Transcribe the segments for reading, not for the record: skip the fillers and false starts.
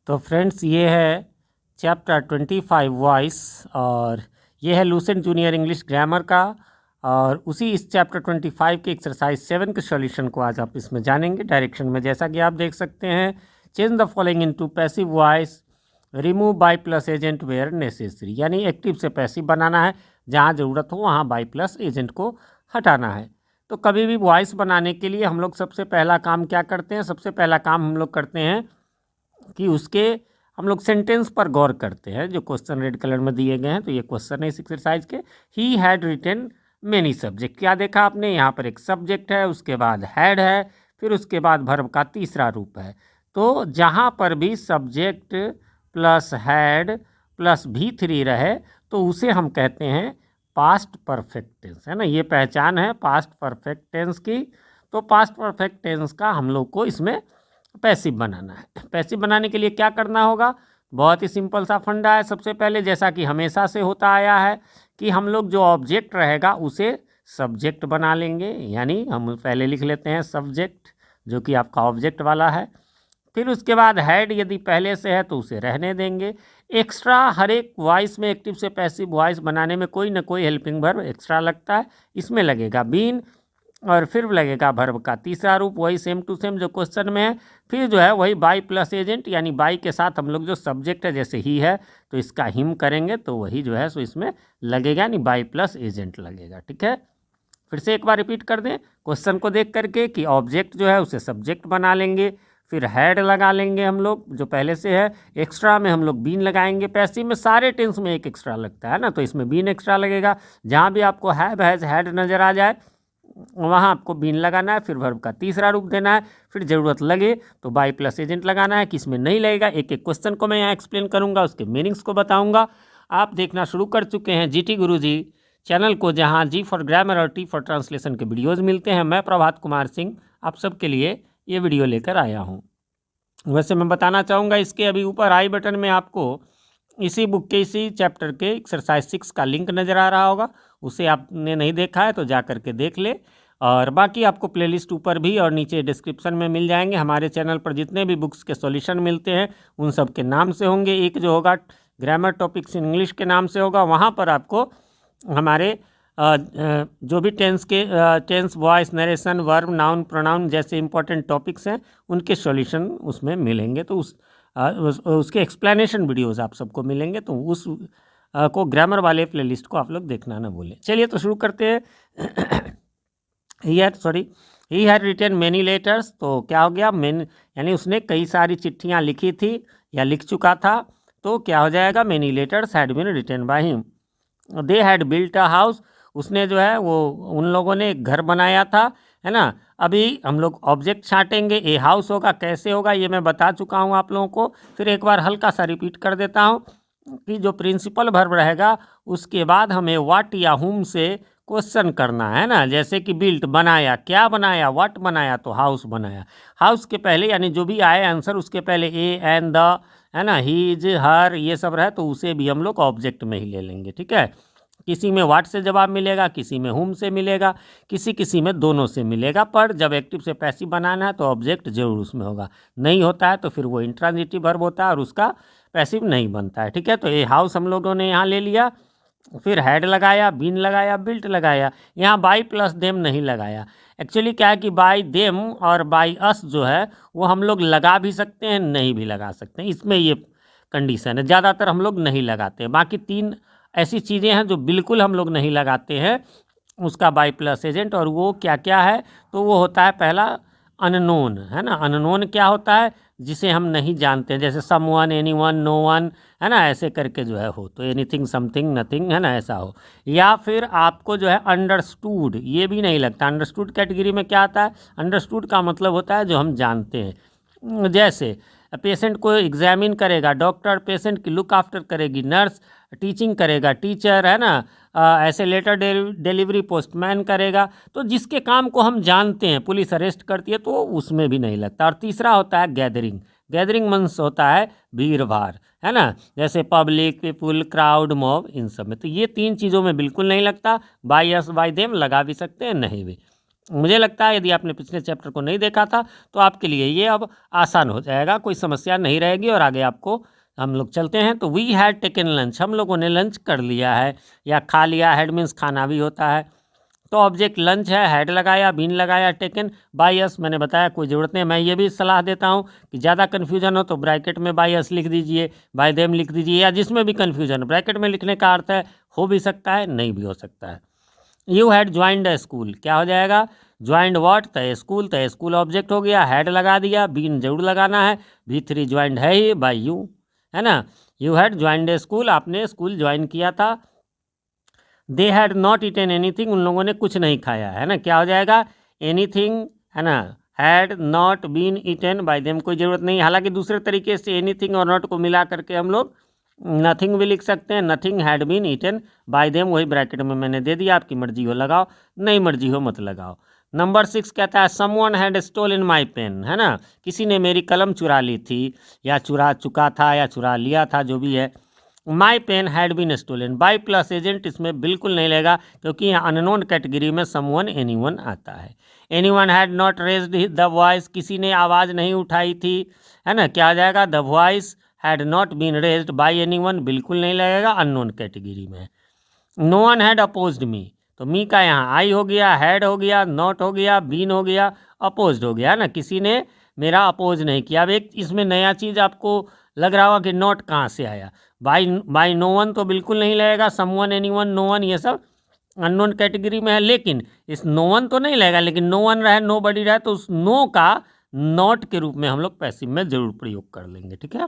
तो फ्रेंड्स ये है चैप्टर 25 वॉइस और ये है लूसेंट जूनियर इंग्लिश ग्रामर का। और उसी इस चैप्टर 25 के एक्सरसाइज 7 के सॉल्यूशन को आज आप इसमें जानेंगे डायरेक्शन में। जैसा कि आप देख सकते हैं, change the following into passive voice, remove by plus agent where necessary, यानी एक्टिव से पैसिव बनाना है, जहाँ ज़रूरत हो वहाँ बाई प्लस एजेंट को हटाना है। तो कभी भी वॉइस बनाने के लिए हम लोग सबसे पहला काम क्या करते हैं? सबसे पहला काम हम लोग करते हैं कि उसके हम लोग सेंटेंस पर गौर करते हैं। जो क्वेश्चन रेड कलर में दिए गए हैं, तो ये क्वेश्चन है इस एक्सरसाइज के। He had written many subject, क्या देखा आपने? यहाँ पर एक सब्जेक्ट है, उसके बाद हैड है, फिर उसके बाद वर्ब का तीसरा रूप है। तो जहाँ पर भी subject plus had plus V3 रहे तो उसे हम कहते हैं पास्ट परफेक्ट टेंस, है ना। ये पहचान है पास्ट परफेक्ट टेंस की। तो पास्ट परफेक्ट टेंस का हम लोग को इसमें पैसिव बनाना है। पैसिव बनाने के लिए क्या करना होगा? बहुत ही सिंपल सा फंडा है। सबसे पहले, जैसा कि हमेशा से होता आया है, कि हम लोग जो ऑब्जेक्ट रहेगा उसे सब्जेक्ट बना लेंगे। यानी हम पहले लिख लेते हैं सब्जेक्ट, जो कि आपका ऑब्जेक्ट वाला है। फिर उसके बाद हैड यदि पहले से है तो उसे रहने देंगे। एक्स्ट्रा हर एक वॉइस में, एक्टिव से पैसिव वॉइस बनाने में कोई ना कोई हेल्पिंग वर्ब एक्स्ट्रा लगता है। इसमें लगेगा बीन, और फिर लगेगा वर्ब का तीसरा रूप, वही सेम टू सेम जो क्वेश्चन में है। फिर जो है वही बाई प्लस एजेंट, यानी बाई के साथ हम लोग जो सब्जेक्ट है, जैसे ही है तो इसका हिम करेंगे तो वही जो है सो इसमें लगेगा, यानी बाई प्लस एजेंट लगेगा। ठीक है, फिर से एक बार रिपीट कर दें क्वेश्चन को देख करके कि ऑब्जेक्ट जो है उसे सब्जेक्ट बना लेंगे, फिर हैड लगा लेंगे हम लोग जो पहले से है। एक्स्ट्रा में हम लोग बीन लगाएंगे। पैसिव में सारे टेंस में एक एक्स्ट्रा लगता है ना, तो इसमें बीन एक्स्ट्रा लगेगा। जहाँ भी आपको हैव हैज हैड नज़र आ जाए वहाँ आपको बीन लगाना है, फिर वर्ब का तीसरा रूप देना है, फिर ज़रूरत लगे तो बाई प्लस एजेंट लगाना है। किसमें नहीं लगेगा, एक एक क्वेश्चन को मैं यहाँ एक्सप्लेन करूँगा, उसके मीनिंग्स को बताऊँगा। आप देखना शुरू कर चुके हैं GT गुरुजी चैनल को, जहाँ G फॉर ग्रामर और T फॉर ट्रांसलेशन के वीडियोज़ मिलते हैं। मैं प्रभात कुमार सिंह आप सबके लिए ये वीडियो लेकर आया हूँ। वैसे मैं बताना चाहूँगा, इसके अभी ऊपर आई बटन में आपको इसी बुक के इसी चैप्टर के एक्सरसाइज 6 का लिंक नज़र आ रहा होगा। उसे आपने नहीं देखा है तो जा करके देख ले। और बाकी आपको प्लेलिस्ट ऊपर भी और नीचे डिस्क्रिप्शन में मिल जाएंगे। हमारे चैनल पर जितने भी बुक्स के सॉल्यूशन मिलते हैं उन सब के नाम से होंगे। एक जो होगा ग्रामर टॉपिक्स इन इंग्लिश के नाम से होगा, वहाँ पर आपको हमारे जो भी tense voice narration verb noun pronoun जैसे इंपॉर्टेंट टॉपिक्स हैं उनके सॉल्यूशन उसमें मिलेंगे। तो उसके एक्सप्लेनेशन वीडियोस आप सबको मिलेंगे, तो उस को ग्रामर वाले प्लेलिस्ट को आप लोग देखना ना भूलें। चलिए तो शुरू करते हैं। He had written many letters, तो क्या हो गया? यानी उसने कई सारी चिट्ठियाँ लिखी थी या लिख चुका था, तो क्या हो जाएगा? Many letters had been written by him. They had built a house, उसने जो है वो उन लोगों ने एक घर बनाया था, है ना। अभी हम लोग ऑब्जेक्ट छांटेंगे, ए हाउस होगा, कैसे होगा ये मैं बता चुका हूँ आप लोगों को। फिर एक बार हल्का सा रिपीट कर देता हूँ कि जो प्रिंसिपल वर्ब रहेगा उसके बाद हमें व्हाट या हुम से क्वेश्चन करना है ना। जैसे कि बिल्ट बनाया, क्या बनाया? व्हाट बनाया? तो हाउस बनाया। हाउस के पहले यानी जो भी आए आंसर उसके पहले ए एंड द, है ना, हीज हर ये सब रहे तो उसे भी हम लोग ऑब्जेक्ट में ही ले लेंगे। ठीक है, किसी में व्हाट से जवाब मिलेगा, किसी में हुम से मिलेगा, किसी किसी में दोनों से मिलेगा। पर जब एक्टिव से पैसिव बनाना है तो ऑब्जेक्ट जरूर उसमें होगा। नहीं होता है तो फिर वो इंट्रांजिटिव वर्ब होता है और उसका पैसिव नहीं बनता है। ठीक है, तो ये हाउस हम लोगों ने यहाँ ले लिया। फिर हैड लगाया, बीन लगाया, बिल्ट लगाया। यहाँ बाई प्लस देम नहीं लगाया। एक्चुअली क्या है कि बाई देम और बाई अस जो है वो हम लोग लगा भी सकते हैं, नहीं भी लगा सकते हैं। इसमें ये कंडीशन है, ज़्यादातर हम लोग नहीं लगाते हैं। बाकी 3 ऐसी चीज़ें हैं जो बिल्कुल हम लोग नहीं लगाते हैं उसका बाई प्लस एजेंट। और वो क्या क्या है? तो वो होता है पहला अननोन, है ना। अननोन क्या होता है? जिसे हम नहीं जानते हैं, जैसे समवन, एनीवन, नो वन, है ना, ऐसे करके जो है हो। तो एनीथिंग, समथिंग, नथिंग, है ना, ऐसा हो। या फिर आपको जो है अंडरस्टूड, ये भी नहीं लगता। अंडरस्टूड कैटेगरी में क्या आता है? अंडरस्टूड का मतलब होता है जो हम जानते हैं। जैसे पेशेंट को एग्जामिन करेगा डॉक्टर, पेशेंट की लुक आफ्टर करेगी नर्स, टीचिंग करेगा टीचर, है ना। ऐसे लेटर डिलीवरी पोस्टमैन करेगा। तो जिसके काम को हम जानते हैं, पुलिस अरेस्ट करती है, तो उसमें भी नहीं लगता। और तीसरा होता है गैदरिंग। गैदरिंग मीन्स होता है भीड़ भाड़, है ना, जैसे पब्लिक, पीपुल, क्राउड, मॉब, इन सब में। तो ये 3 चीज़ों में बिल्कुल नहीं लगता। बाई अस बाई देम लगा भी सकते हैं, नहीं भी। मुझे लगता है यदि आपने पिछले चैप्टर को नहीं देखा था तो आपके लिए ये अब आसान हो जाएगा, कोई समस्या नहीं रहेगी और आगे आपको हम लोग चलते हैं। तो वी हैड टेकन लंच, हम लोगों ने लंच कर लिया है या खा लिया। हैड मीन्स खाना भी होता है। तो ऑब्जेक्ट लंच है, हैड लगाया, बीन लगाया, टेकन बाय अस मैंने बताया कोई ज़रूरत नहीं। मैं ये भी सलाह देता हूँ कि ज़्यादा कन्फ्यूजन हो तो ब्रैकेट में बाय अस लिख दीजिए, बाय देम लिख दीजिए, या जिसमें भी कन्फ्यूजन हो ब्रैकेट में लिखने का अर्थ है हो भी सकता है नहीं भी हो सकता है। You had joined the school, क्या हो जाएगा? Joined what? The school object हो गया, हैड लगा दिया, बीन जरूर लगाना है, V3 ज्वाइंड है ही बाय यू, है ना। You had joined the school, आपने स्कूल ज्वाइन किया था। They had not eaten anything, उन लोगों ने कुछ नहीं खाया, है ना। क्या हो जाएगा? एनीथिंग, है ना। Had not been eaten by them कोई ज़रूरत नहीं, हालांकि दूसरे तरीके से एनीथिंग और नॉट को मिला करके हम लोग नथिंग भी लिख सकते हैं। Nothing had been eaten by them, वही ब्रैकेट में मैंने दे दिया, आपकी मर्जी हो लगाओ, नहीं मर्जी हो मत लगाओ। नंबर 6 कहता है someone had stolen my pen, है ना, किसी ने मेरी कलम चुरा ली थी या चुरा चुका था या चुरा लिया था, जो भी है। My pen had been stolen, by plus agent इसमें बिल्कुल नहीं लेगा क्योंकि यहाँ अननोन कैटेगरी में समवन एनीवन आता है। Anyone had not raised the voice, किसी ने आवाज़ नहीं उठाई थी, है ना। क्या आ जाएगा? The voice had not been raised by anyone, बिल्कुल नहीं लगेगा, अननोन कैटेगरी में। No one had opposed me, तो मी का यहाँ आई हो गया, हैड हो गया, नॉट हो गया, बीन हो गया, अपोज्ड हो गया, है ना, किसी ने मेरा अपोज नहीं किया। अब एक इसमें नया चीज़ आपको लग रहा होगा कि नॉट कहाँ से आया। बाई नो वन तो बिल्कुल नहीं लगेगा, समवन, एनीवन, नो वन ये सब अननोन कैटेगरी में है, लेकिन इस नो वन तो नहीं लगेगा, लेकिन नो वन रहे, नो बडी रहे, तो उस नो का नॉट के रूप में हम लोग पैसिव में जरूर प्रयोग कर लेंगे, ठीक है।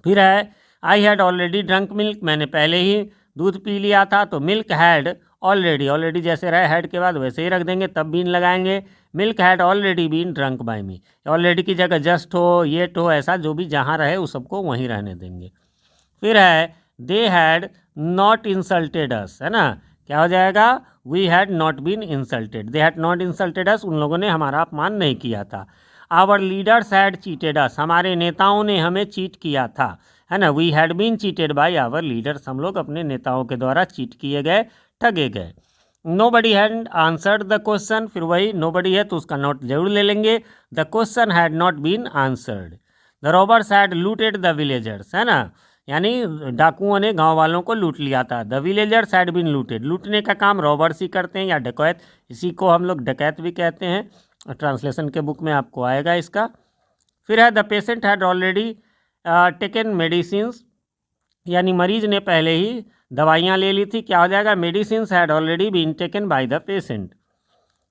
फिर है I had already drunk milk, मैंने पहले ही दूध पी लिया था, तो मिल्क हैड ऑलरेडी, ऑलरेडी जैसे रहे हैड के बाद वैसे ही रख देंगे, तब बीन लगाएंगे। Milk had already been drunk by me, already की जगह जस्ट हो, येट हो, ऐसा जो भी जहाँ रहे उस सबको वहीं रहने देंगे। फिर है they had not insulted us, है ना, क्या हो जाएगा? We had not been insulted, they had not insulted us, उन लोगों ने हमारा अपमान नहीं किया था। Our leaders had cheated us, हमारे नेताओं ने हमें चीट किया था, है ना। We had been cheated by our leaders, हम लोग अपने नेताओं के द्वारा चीट किए गए, ठगे गए। Nobody had answered the question, फिर वही नो बडी है तो उसका नॉट जरूर ले लेंगे। The question had not been answered. The robbers had looted the villagers, है ना, यानी डाकुओं ने गांव वालों को लूट लिया था। The villagers had been looted, लूटने का काम रॉबर्स ही करते हैं या डकैत, इसी को हम लोग डकैत भी कहते हैं, ट्रांसलेशन के बुक में आपको आएगा इसका। फिर है the patient had already taken medicines, यानी मरीज ने पहले ही दवाइयाँ ले ली थी, क्या हो जाएगा? Medicines had already been taken by the patient.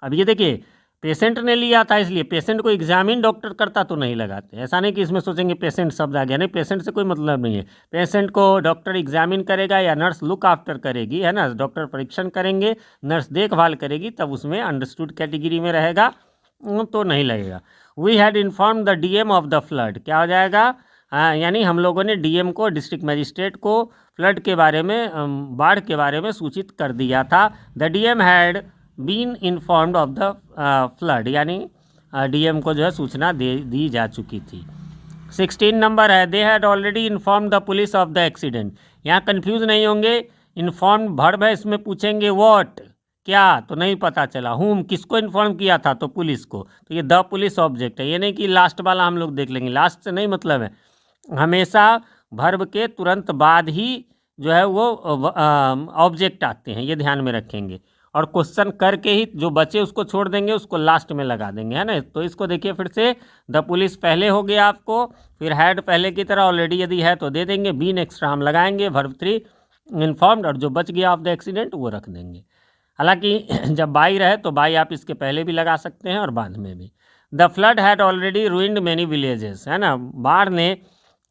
अब ये देखिए पेशेंट ने लिया था, इसलिए पेशेंट को एग्जामिन डॉक्टर करता तो नहीं लगाते, ऐसा नहीं कि इसमें सोचेंगे पेशेंट शब्द आ गया, नहीं, पेशेंट से कोई मतलब नहीं है। पेशेंट को डॉक्टर एग्जामिन करेगा या नर्स लुक आफ्टर करेगी, है ना, डॉक्टर परीक्षण करेंगे, नर्स देखभाल करेगी, तब उसमें अंडरस्टूड कैटेगरी में रहेगा, तो नहीं लगेगा। We had inform the DM of the flood, क्या हो जाएगा? यानी हम लोगों ने डीएम को, डिस्ट्रिक्ट मजिस्ट्रेट को फ्लड के बारे में, बाढ़ के बारे में सूचित कर दिया था। The DM had been informed of the flood, यानी डीएम को जो है सूचना दी जा चुकी थी। 16 नंबर है they had already inform the police of the accident, यहाँ कन्फ्यूज़ नहीं होंगे, इन्फॉर्म वर्ब है, इसमें पूछेंगे व्हाट, क्या, तो नहीं पता चला, हुम किसको इन्फॉर्म किया था, तो पुलिस को, तो ये द पुलिस ऑब्जेक्ट है, ये नहीं कि लास्ट वाला हम लोग देख लेंगे, लास्ट से नहीं मतलब है, हमेशा वर्ब के तुरंत बाद ही जो है वो ऑब्जेक्ट आते हैं, ये ध्यान में रखेंगे, और क्वेश्चन करके ही जो बचे उसको छोड़ देंगे, उसको लास्ट में लगा देंगे, है ना। तो इसको देखिए फिर से, द पुलिस पहले हो गया आपको, फिर हैड पहले की तरह ऑलरेडी यदि है तो दे देंगे, बीन एक्स्ट्रा हम लगाएंगे, वर्ब 3 इन्फॉर्म्ड, और जो बच गया ऑफ द एक्सीडेंट वो रख देंगे। हालांकि जब बाई रहे तो बाई आप इसके पहले भी लगा सकते हैं और बाद में भी। The flood had already ruined many villages, है ना, बाढ़ ने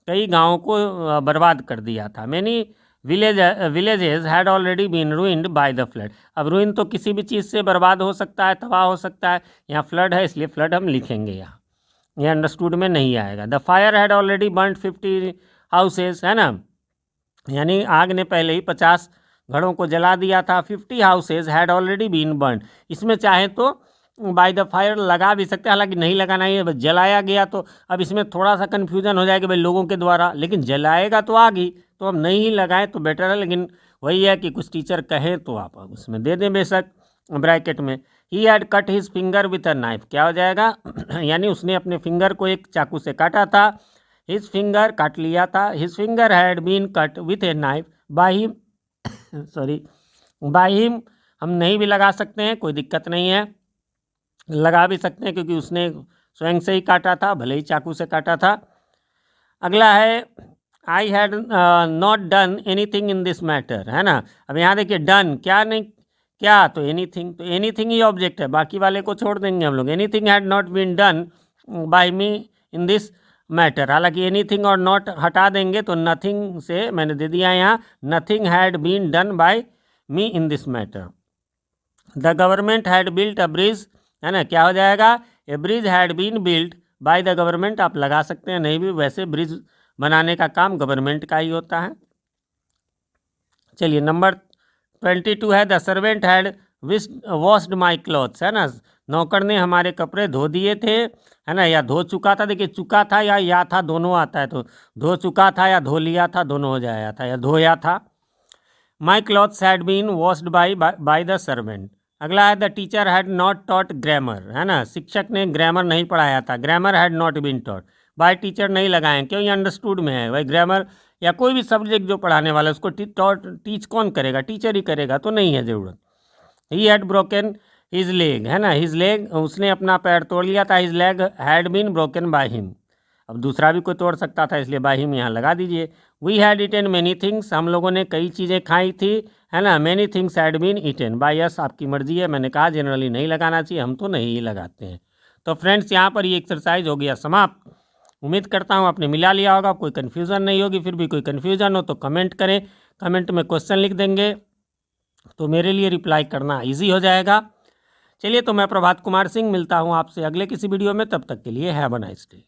कई गाँवों को बर्बाद कर दिया था। Many villages had already been ruined by the flood, अब रूइन तो किसी भी चीज़ से बर्बाद हो सकता है, तबाह हो सकता है, यहाँ फ्लड है इसलिए फ्लड हम लिखेंगे, यहाँ ये अंडरस्टूड में नहीं आएगा। The fire had already burned 50 houses, है ना, यानी आग ने पहले ही 50 घरों को जला दिया था। 50 houses had already been burn, इसमें चाहे तो बाय द फायर लगा भी सकते हैं, हालांकि नहीं लगाना ही है, जलाया गया, तो अब इसमें थोड़ा सा कन्फ्यूजन हो जाएगा भाई लोगों के द्वारा, लेकिन जलाएगा तो आग ही, तो हम नहीं ही लगाएं तो बेटर है, लेकिन वही है कि कुछ टीचर कहें तो आप उसमें दे दें बेशक ब्रैकेट में। He had cut his finger with a knife, क्या हो जाएगा यानी उसने अपने फिंगर को एक चाकू से काटा था। हिज फिंगर काट लिया था। His finger had been cut with a knife by him sorry by him, हम नहीं भी लगा सकते हैं, कोई दिक्कत नहीं है, लगा भी सकते हैं क्योंकि उसने स्वयं से ही काटा था, भले ही चाकू से काटा था। अगला है I had not done anything in this matter, है ना। अब यहाँ देखिए डन, क्या नहीं, क्या तो एनीथिंग ही ऑब्जेक्ट है, बाकी वाले को छोड़ देंगे हम लोग। Anything had not been done by me in this matter, हालांकि एनीथिंग और नॉट हटा देंगे तो नथिंग से मैंने दे दिया यहाँ, nothing had been done by me in this matter. The government had built a bridge, है ना, क्या हो जाएगा, a bridge had been built by the government, आप लगा सकते हैं, नहीं भी, वैसे ब्रिज बनाने का काम गवर्नमेंट का ही होता है। चलिए नंबर 22 है the servant had washed my clothes, है ना, नौकर ने हमारे कपड़े धो दिए थे, है ना, या धो चुका था, देखिए चुका था या था दोनों आता है, तो धो चुका था या धो लिया था दोनों हो जाया था, या धोया था। My clothes had been washed by the servant. अगला है the teacher had not taught grammar, है ना, शिक्षक ने ग्रामर नहीं पढ़ाया था, grammar had not been taught by teacher नहीं लगाएं, क्यों, ये अंडरस्टूड में है भाई, ग्रामर या कोई भी सब्जेक्ट जो पढ़ाने वाला है उसको टीच कौन करेगा, टीचर ही करेगा, तो नहीं है ज़रूरत। He had broken his leg, है ना, हिज लेग, उसने अपना पैर तोड़ लिया था, his leg had been broken by him, अब दूसरा भी कोई तोड़ सकता था इसलिए बाय हिम यहाँ लगा दीजिए। We had eaten many things, हम लोगों ने कई चीज़ें खाई थी, है ना, many things had been eaten by us, आपकी मर्जी है, मैंने कहा जनरली नहीं लगाना चाहिए, हम तो नहीं ही लगाते हैं। तो फ्रेंड्स यहाँ पर ये एक्सरसाइज हो गया समाप्त। उम्मीद करता हूँ आपने मिला लिया होगा, कोई कन्फ्यूज़न नहीं होगी, फिर भी कोई कन्फ्यूज़न हो तो कमेंट करें, कमेंट में क्वेश्चन लिख देंगे तो मेरे लिए रिप्लाई करना ईजी हो जाएगा। चलिए तो मैं प्रभात कुमार सिंह मिलता हूँ आपसे अगले किसी वीडियो में, तब तक के लिए हैव अ नाइस डे।